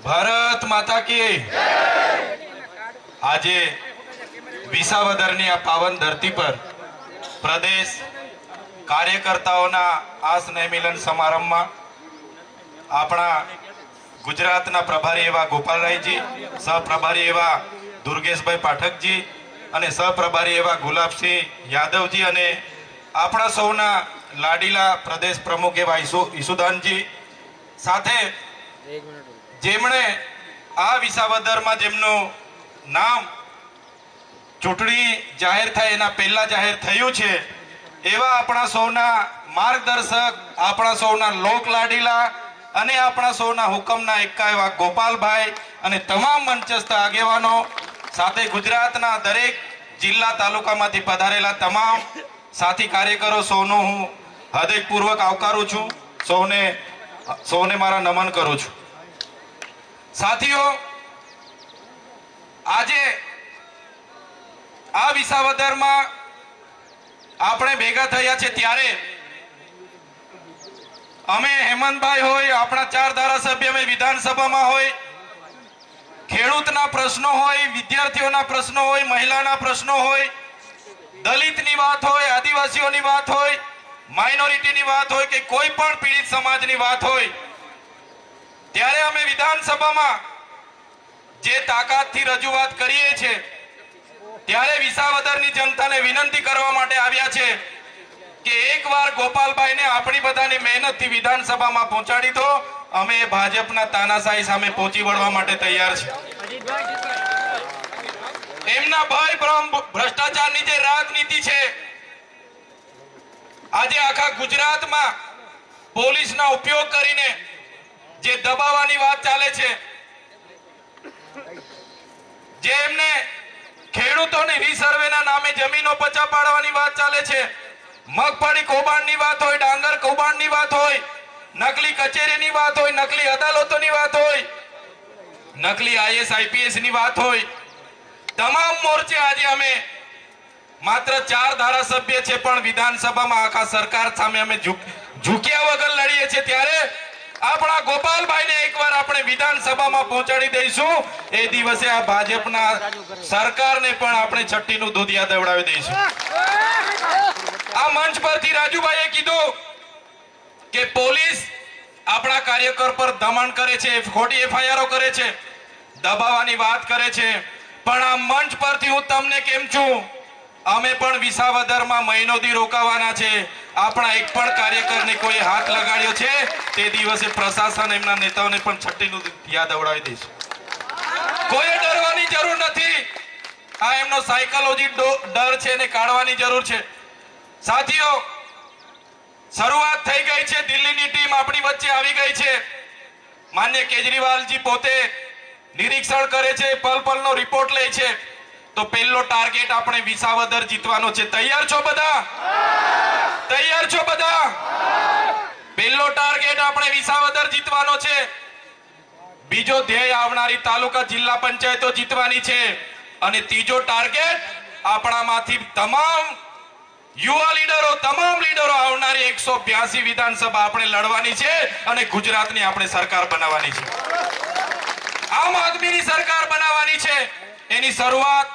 ભારત માતા કી આજે વિસાવદરની આ પાવન ધરતી પર પ્રદેશ કાર્યકર્તાઓના આ સ્નેહ મિલન સમારંભમાં આપણા ગુજરાતના પ્રભારી એવા ગોપાલરાયજી, સહપ્રભારી એવા દુર્ગેશભાઈ પાઠકજી અને સહપ્રભારી એવા ગુલાબસિંહ યાદવજી અને આપણા સૌના લાડીલા પ્રદેશ પ્રમુખ એવા ઈસુદાનજી સાથે જેમણે આ વિસાવદરમાં જેમનું નામ ચૂંટણી જાહેર થાય એના પહેલા જાહેર થયું છે એવા આપણા સૌના માર્ગદર્શક, આપણા સૌના લોક લાડીલા અને આપણા સૌના હુકમના એકા એવા ગોપાલભાઈ અને તમામ મંચસ્થ આગેવાનો સાથે ગુજરાતના દરેક જિલ્લા તાલુકામાંથી પધારેલા તમામ સાથી કાર્યકરો સૌનું હું હૃદયપૂર્વક આવકારું છું. સૌને મારા નમન કરું છું. સાથીઓ, આજે આ વિસાવદરમાં આપણે ભેગા થયા છે ત્યારે અમે હેમંતભાઈ હોય, આપણા 4 ધારાસભ્ય અમે વિધાનસભામાં હોય, ખેડૂતના પ્રશ્નો હોય, વિદ્યાર્થીઓના પ્રશ્નો હોય, મહિલાના પ્રશ્નો હોય, દલિતની વાત હોય, આદિવાસીઓની વાત હોય, માઇનોરિટીની વાત હોય કે કોઈ પણ પીડિત સમાજની વાત હોય, ત્યારે અમે વિધાનસભામાં જે તાકાતથી રજૂઆત કરીએ છીએ ત્યારે વિસાવદરની જનતાને વિનંતી કરવા માટે આવ્યા છે કે એકવાર ગોપાલભાઈને આપણી બધાની મહેનતથી વિધાનસભામાં પહોંચાડી દો. અમે ભાજપના તાનાશાહી સામે પહોંચી વળવા માટે તૈયાર છે. એમના ભય ભ્રમ ભ્રષ્ટાચારની જે રાજનીતિ છે, આજે આખા ગુજરાતમાં પોલીસના ઉપયોગ કરીને જે દબાવવાની વાત ચાલે છે, જે એમને ખેડૂતોની રીસર્વેના નામે જમીનો પચા પાડવાની વાત ચાલે છે, મગફળી કૌભાંડની વાત હોય, ડાંગર કૌભાંડની વાત હોય, નકલી કચેરીની વાત હોય, નકલી અદાલતોની વાત હોય, નકલી આઈએસ આઈપીએસ ની વાત હોય, તમામ મોરચે આજે અમે માત્ર 4 ધારાસભ્ય છે પણ વિધાનસભામાં આખા સરકાર સામે અમે ઝૂક્યા વગર લડીએ છીએ. ત્યારે આપણા ગોપાલભાઈને એકવાર આપણે વિધાનસભામાં પહોંચાડી દઈશું. એ દિવસે આ ભાજપના સરકારને પણ આપણે છઠ્ઠીનું દૂધિયા દવડાવી દઈશું. આ મંચ પરથી રાજુભાઈએ કીધું કે પોલીસ આપણા કાર્યકર પર દમન કરે છે, ખોટી એફઆઈઆર કરે છે, દબાવવાની વાત કરે છે, પણ આ મંચ પરથી હું તમને કેમ છું, અમે પણ વિસાવદરમાં મહિનોથી રોકાવાના છે. આપણા એક પણ કાર્યકરને કોઈ હાથ લગાડ્યો છે તે દિવસે પ્રશાસન એમના નેતાઓને પણ છઠ્ઠીનું યાદ અવડાવી દઈશું. કોઈ ડરવાની જરૂર નથી. આ એમનો સાયકોલોજી ડર છે એને કાઢવાની જરૂર છે. સાથીઓ, શરૂઆત થઈ ગઈ છે. દિલ્હીની ટીમ આપણી વચ્ચે આવી ગઈ છે. માન્ય કેજરીવાલજી પોતે નિરીક્ષણ કરે છે, પલ પલનો રિપોર્ટ લે છે. તો પહેલો ટાર્ગેટ આપણે વિસાવદર જીતવાનો છે. તૈયાર છો બધા? તૈયાર છો બધા? પહેલો ટાર્ગેટ આપણે વિસાવદર જીતવાનો છે. બીજો ધ્યેય આવનારી તાલુકા જિલ્લા પંચાયતો જીતવાની છે. અને ત્રીજો ટાર્ગેટ આપણામાંથી તમામ યુવા લીડરો, તમામ લીડરો આવનારી 182 વિધાનસભા આપણે લડવાની છે અને ગુજરાતની આપણે સરકાર બનાવવાની છે. આમ આદમીની સરકાર બનાવવાની છે. એની શરૂઆત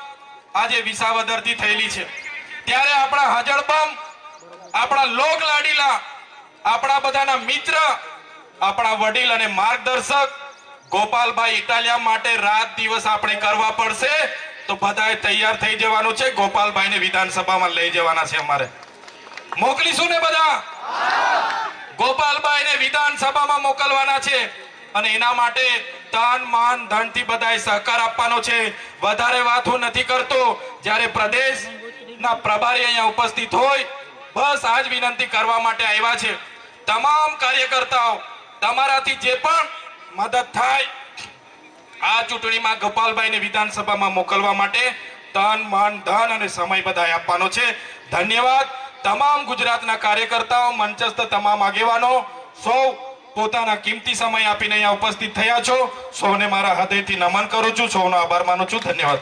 આજે વિસાવદરથી થયેલી છે. ત્યારે આપણા હાજળબમ, આપણા લોક લાડીલા, આપણા બધાના મિત્ર, આપણા વડીલ અને માર્ગદર્શક ગોપાલભાઈ ઇટાલિયા માટે રાત દિવસ આપણે કરવા પડશે. તો બધાએ તૈયાર થઈ જવાનું છે. ગોપાલભાઈને વિધાનસભામાં લઈ જવાના છે. અમારે મોકલીશું ને બધા? ગોપાલભાઈને વિધાનસભામાં મોકલવાના છે અને એના માટે તન મન ધનથી બધાએ સહકાર આપવાનો છે. વધારે વાત હું નથી કરતો. જ્યારે પ્રદેશના પ્રભારી અહીંયા ઉપસ્થિત હોય, બસ આજ વિનંતી કરવા માટે આવ્યા છે. તમામ કાર્યકર્તાઓ, તમારાથી જે પણ મદદ થાય આ ચૂંટણીમાં ગોપાલભાઈને વિધાનસભામાં મોકલવા માટે તન મન ધન અને સમય બધાએ આપવાનો છે. ધન્યવાદ. તમામ ગુજરાતના કાર્યકર્તાઓ, મંચસ્થ તમામ આગેવાનો, સૌ પોતાના કિંમતી સમય આપીને અહીંયા ઉપસ્થિત થયા છો. સૌને મારા હૃદયથી નમન કરું છું. સૌનો આભાર માનું છું. ધન્યવાદ.